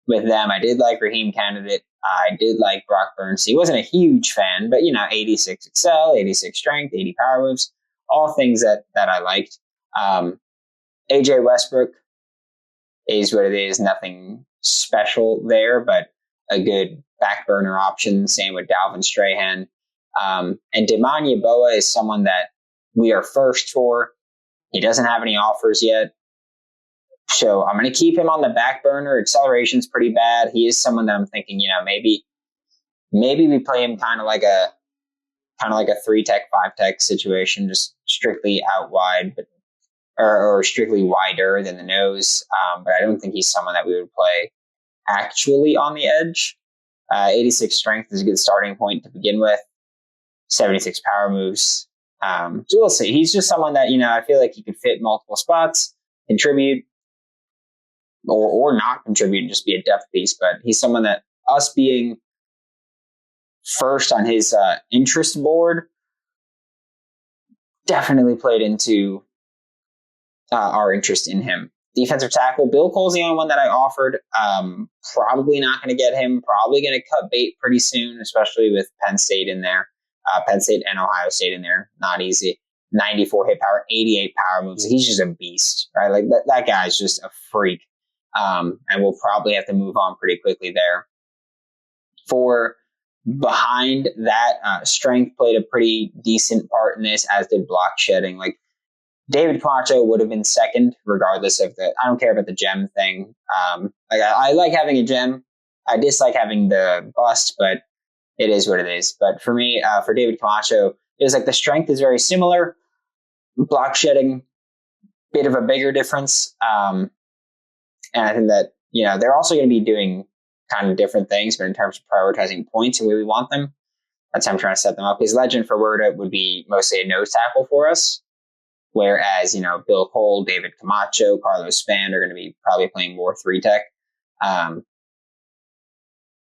with them. I did like Raheem Candidate. I did like Brock Bernstein. He wasn't a huge fan, but 86 excel, 86 strength, 80 power moves, all things that I liked. AJ Westbrook is what it is. Nothing special there, but a good back burner option. Same with Dalvin Strahan. And Jadan Baugh is someone that we are first for. He doesn't have any offers yet. So I'm going to keep him on the back burner. Acceleration's pretty bad. He is someone that I'm thinking, maybe we play him kind of like a 3-tech, 5-tech situation, just strictly out wide, but or strictly wider than the nose. But I don't think he's someone that we would play actually on the edge. 86 strength is a good starting point to begin with. 76 power moves. So we'll see. He's just someone that, I feel like he could fit multiple spots, contribute, or not contribute and just be a depth piece. But he's someone that us being first on his interest board definitely played into our interest in him. Defensive tackle, Bill Cole's the only one that I offered. Probably not going to get him. Probably going to cut bait pretty soon, especially with Penn State in there. Penn State and Ohio State in there. Not easy. 94 hit power, 88 power moves. He's just a beast, right? Like that guy's just a freak. And we'll probably have to move on pretty quickly there. For behind that, strength played a pretty decent part in this, as did block shedding. Like David Camacho would have been second, regardless of I don't care about the gem thing. I like having a gem. I dislike having the bust, but it is what it is. But for me, for David Camacho, it was like the strength is very similar. Block shedding, bit of a bigger difference. And I think that, they're also going to be doing kind of different things, but in terms of prioritizing points and where we want them, that's how I'm trying to set them up. His Legend for Werda would be mostly a nose tackle for us. Whereas, Bill Cole, David Camacho, Carlos Span are going to be probably playing more 3-tech.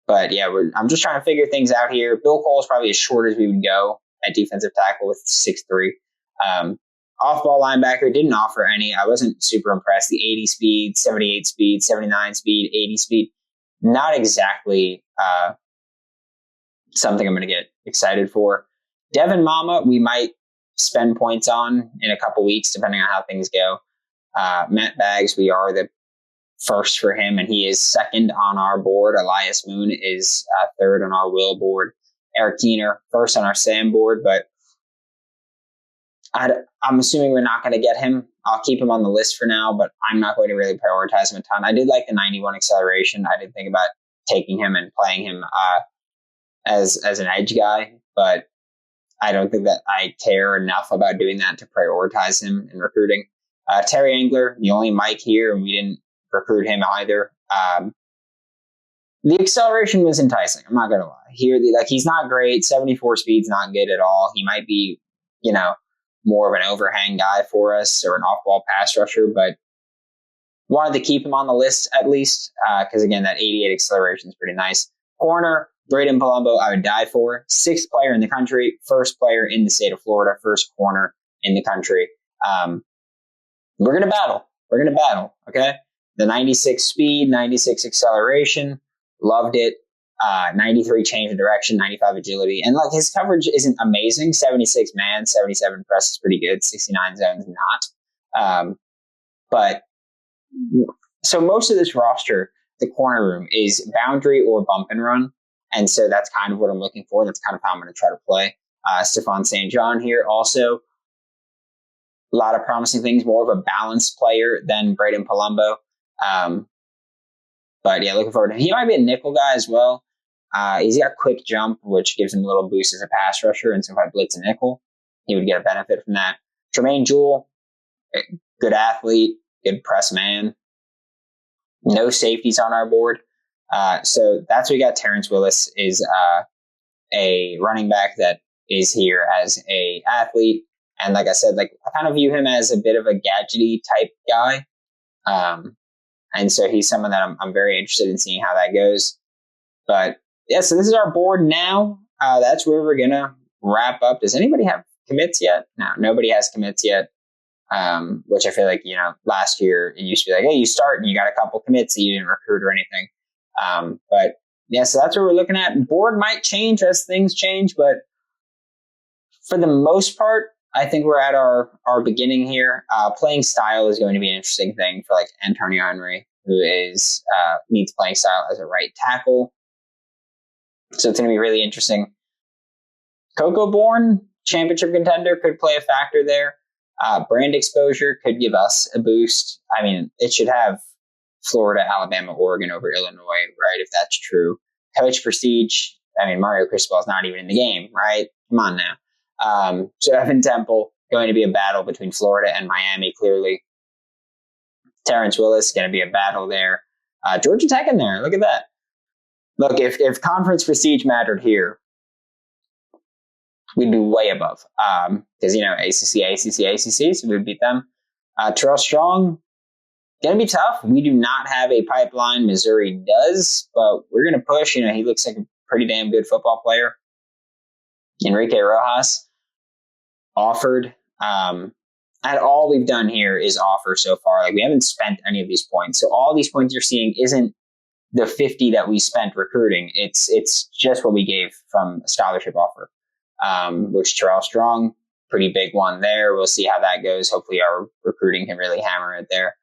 But yeah, I'm just trying to figure things out here. Bill Cole is probably as short as we would go at defensive tackle with 6'3". Off-ball linebacker, didn't offer any. I wasn't super impressed. The 80 speed, 78 speed, 79 speed, 80 speed, not exactly something I'm going to get excited for. Devin Mama, we might spend points on in a couple weeks, depending on how things go. Matt Baggs, we are the first for him, and he is second on our board. Elias Moon is third on our Will board. Eric Keener, first on our Sam board, but I'm assuming we're not going to get him. I'll keep him on the list for now, but I'm not going to really prioritize him a ton. I did like the 91 acceleration. I did think about taking him and playing him as an edge guy, but I don't think that I care enough about doing that to prioritize him in recruiting. Terry Angler, the only Mike here, and we didn't recruit him either. The acceleration was enticing. I'm not going to lie. Here, he's not great. 74 speed's not good at all. He might be, more of an overhang guy for us or an off-ball pass rusher, but wanted to keep him on the list at least because, again, that 88 acceleration is pretty nice. Corner, Brandon Palumbo, I would die for. 6th player in the country, 1st player in the state of Florida, 1st corner in the country. We're going to battle. We're going to battle, okay? The 96 speed, 96 acceleration, loved it. 93 change of direction, 95 agility. And like his coverage isn't amazing. 76 man, 77 press is pretty good. 69 zones not. But so most of this roster, the corner room is boundary or bump and run. And so that's kind of what I'm looking for. That's kind of how I'm going to try to play. Stephon St. John here also. A lot of promising things, more of a balanced player than Brandon Palumbo. But yeah, looking forward to him. He might be a nickel guy as well. He's got quick jump, which gives him a little boost as a pass rusher. And so if I blitz a nickel, he would get a benefit from that. Tremaine Jewell, good athlete, good press man. No safeties on our board. So that's what we got. Terrence Willis is a running back that is here as a athlete. And like I said, like I kind of view him as a bit of a gadgety type guy. And so he's someone that I'm very interested in seeing how that goes. But yeah, so this is our board now. That's where we're going to wrap up. Does anybody have commits yet? No, nobody has commits yet. Which I feel like, last year it used to be like, hey, you start and you got a couple commits that you didn't recruit or anything. But yeah, so that's what we're looking at. Board might change as things change, but for the most part, I think we're at our beginning here. Playing style is going to be an interesting thing for like Antonio Henry, who needs playing style as a right tackle. So it's going to be really interesting. Coco Bourne, championship contender, could play a factor there. Brand exposure could give us a boost. I mean, it should have Florida, Alabama, Oregon over Illinois, right? If that's true. Coach prestige. I mean, Mario Cristobal's not even in the game, right? Come on now. So Evan Temple, going to be a battle between Florida and Miami, clearly. Terrence Willis, going to be a battle there. Georgia Tech in there. Look at that. Look, if conference prestige mattered here, we'd be way above. Because, ACC, so we'd beat them. Terrell Strong, going to be tough. We do not have a pipeline. Missouri does, but we're going to push. He looks like a pretty damn good football player. Enrique Rojas, offered. And all we've done here is offer so far. Like, we haven't spent any of these points. So all these points you're seeing isn't the 50 that we spent recruiting. It's just what we gave from a scholarship offer. Which Terrell Strong, pretty big one there. We'll see how that goes. Hopefully our recruiting can really hammer it there.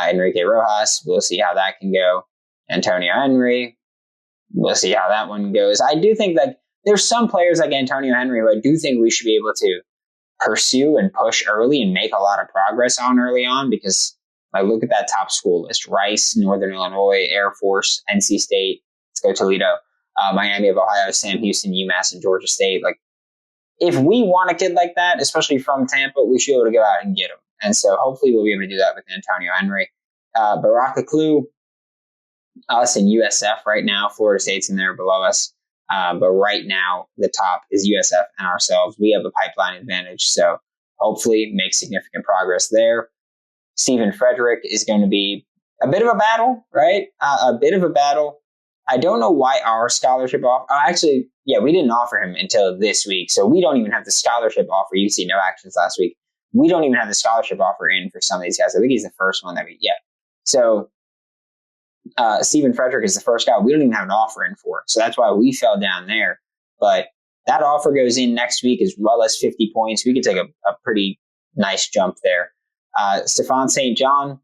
Enrique Rojas, we'll see how that can go. Antonio Henry, we'll see how that one goes. I do think that there's some players like Antonio Henry who I do think we should be able to pursue and push early and make a lot of progress on early on, because I look at that top school list: Rice, Northern Illinois, Air Force, NC State, let's go Toledo, Miami of Ohio, Sam Houston, UMass, and Georgia State. Like, if we want a kid like that, especially from Tampa, we should be able to go out and get him. And so hopefully we'll be able to do that with Antonio Henry. Baraka Klue, us and USF right now. Florida State's in there below us. But right now, the top is USF and ourselves. We have a pipeline advantage. So hopefully make significant progress there. Stephen Frederick is going to be a bit of a battle, right? A bit of a battle. I don't know why our scholarship offer. We didn't offer him until this week. So we don't even have the scholarship offer. You see no actions last week. We don't even have the scholarship offer in for some of these guys. I think he's the first one that we get. So Stephen Frederick is the first guy we don't even have an offer in for. So that's why we fell down there. But that offer goes in next week as well as 50 points. We could take a pretty nice jump there. Stephon St. John,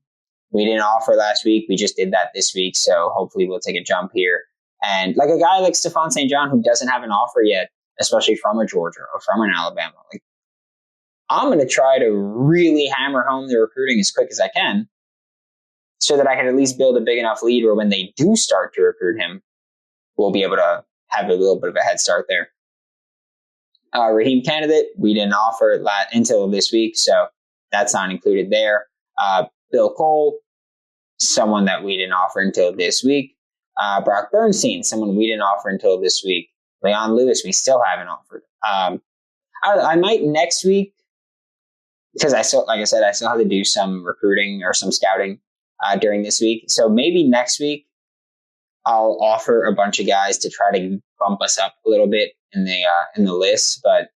we didn't offer last week. We just did that this week. So hopefully we'll take a jump here. And like a guy like Stephon St. John who doesn't have an offer yet, especially from a Georgia or from an Alabama, like, I'm going to try to really hammer home the recruiting as quick as I can so that I can at least build a big enough lead where when they do start to recruit him, we'll be able to have a little bit of a head start there. Raheem Candidate, we didn't offer until this week, so that's not included there. Bill Cole, someone that we didn't offer until this week. Brock Bernstein, someone we didn't offer until this week. Leon Lewis, we still haven't offered. I might next week, because I still have to do some recruiting or some scouting during this week. So maybe next week I'll offer a bunch of guys to try to bump us up a little bit in the list, but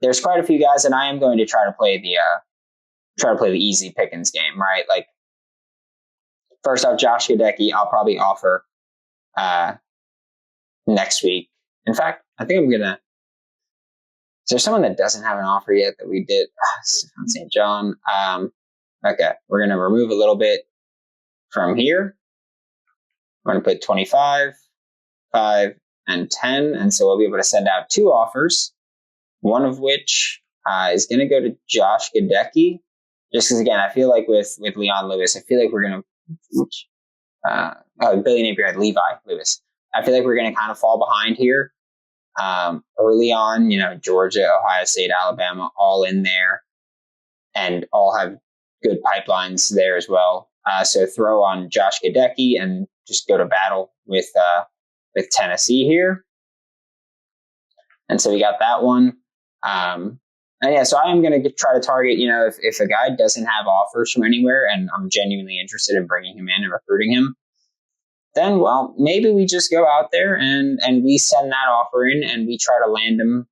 there's quite a few guys, and I am going to try to play the easy pickings game, right? Like, first off, Josh Gadecki, I'll probably offer next week. In fact, I think I'm gonna. Is there someone that doesn't have an offer yet that we did? Stefan St. John. Okay, we're gonna remove a little bit from here. We're gonna put 25, 5, and 10, and so we'll be able to send out 2 offers. One of which is going to go to Josh Gadecki. Just because, again, I feel like with Leon Lewis, I feel like we're going to... Billy Napier had Levi Lewis. I feel like we're going to kind of fall behind here. Early on, Georgia, Ohio State, Alabama, all in there. And all have good pipelines there as well. So throw on Josh Gadecki and just go to battle with Tennessee here. And so we got that one. And yeah, so I am going to try to target, if a guy doesn't have offers from anywhere and I'm genuinely interested in bringing him in and recruiting him, then, well, maybe we just go out there and we send that offer in and we try to land him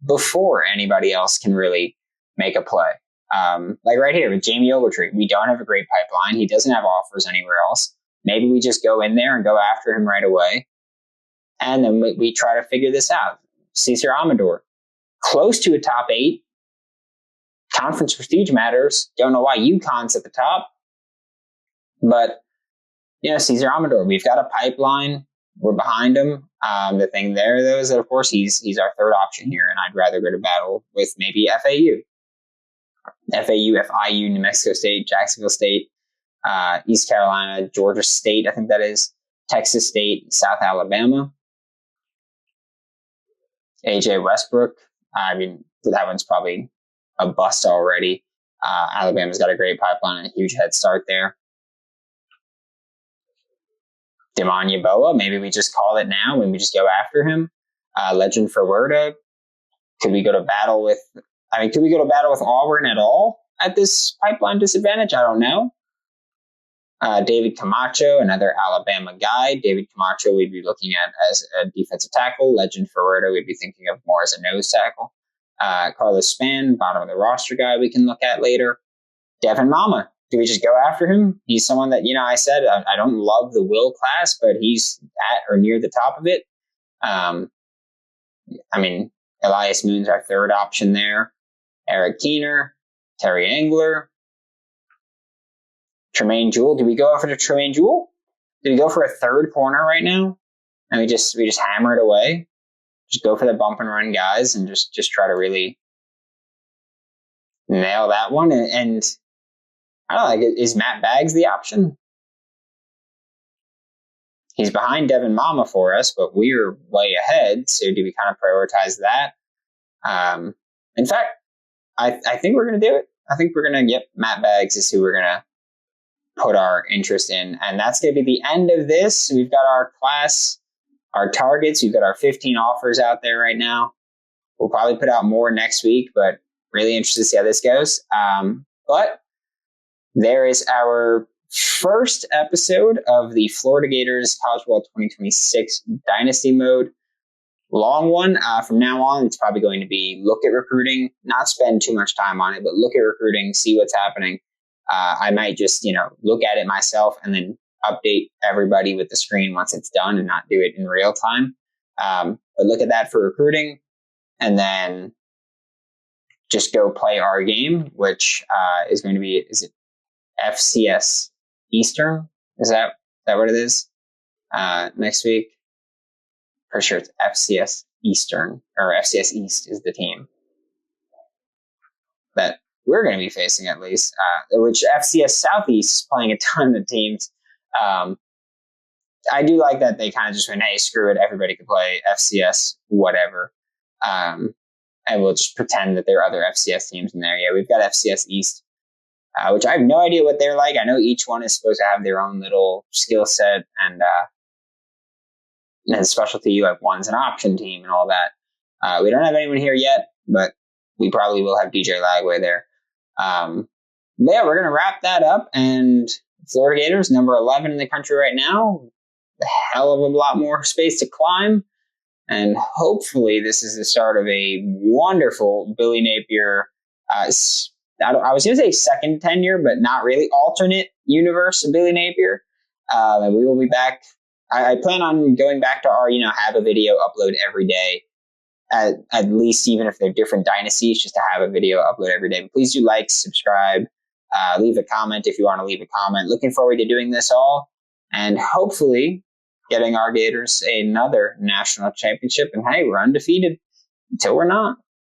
before anybody else can really make a play. Like right here with Jamie Ogletree, we don't have a great pipeline. He doesn't have offers anywhere else. Maybe we just go in there and go after him right away. And then we try to figure this out. Cesar Amador, close to a top 8. Conference prestige matters. Don't know why UConn's at the top. But, Cesar Amador, we've got a pipeline. We're behind him. The thing there, though, is that, of course, he's our third option here, and I'd rather go to battle with maybe FAU, FIU, New Mexico State, Jacksonville State, East Carolina, Georgia State, I think that is, Texas State, South Alabama. AJ Westbrook, I mean, that one's probably a bust already. Alabama's got a great pipeline and a huge head start there. Demanya Boa, maybe we just call it now and we just go after him. Legend for Werda. Could we go to battle with Auburn at all at this pipeline disadvantage? I don't know. David Camacho, another Alabama guy. David Camacho we'd be looking at as a defensive tackle. Legend for Werda we'd be thinking of more as a nose tackle. Carlos Span, bottom of the roster guy we can look at later. Devin Mama. Do we just go after him? He's someone that, I said I don't love the Will class, but he's at or near the top of it. Elias Moon's our third option there. Eric Keener, Terry Engler, Tremaine Jewell. Do we go after Tremaine Jewell? Do we go for a third corner right now? And we just hammer it away? Just go for the bump and run guys and just try to really nail that one. And I don't know, is Matt Baggs the option? He's behind Devin Mama for us, but we're way ahead. So do we kind of prioritize that? In fact, I think we're going to do it. I think we're going to get Matt Baggs is who we're going to put our interest in. And that's going to be the end of this. We've got our class, our targets. We've got our 15 offers out there right now. We'll probably put out more next week, but really interested to see how this goes. But there is our first episode of the Florida Gators College Football 2026 Dynasty Mode. Long one. From now on, it's probably going to be look at recruiting, not spend too much time on it, but look at recruiting, see what's happening. I might just, look at it myself and then update everybody with the screen once it's done and not do it in real time. But look at that for recruiting and then just go play our game, which is going to be, is it FCS Eastern? Is that what it is? Next week? For sure it's FCS Eastern, or FCS East is the team that we're going to be facing at least, which FCS Southeast is playing a ton of teams. I do like that they kind of just went, hey, screw it, everybody can play FCS, whatever. And we'll just pretend that there are other FCS teams in there. Yeah, we've got FCS East, which I have no idea what they're like. I know each one is supposed to have their own little skill set and specialty, like one's an option team and all that. We don't have anyone here yet, but we probably will have DJ Lagway there. But yeah, we're going to wrap that up. And Florida Gators, number 11 in the country right now. a hell of a lot more space to climb. And hopefully this is the start of a wonderful Billy Napier, I was going to say second tenure, but not really, alternate universe of Billy Napier. And we will be back. I plan on going back to our, have a video upload every day, at least, even if they're different dynasties, just to have a video upload every day. But please do like, subscribe, leave a comment if you want to leave a comment. Looking forward to doing this all, and hopefully getting our Gators another national championship. And hey, we're undefeated until we're not.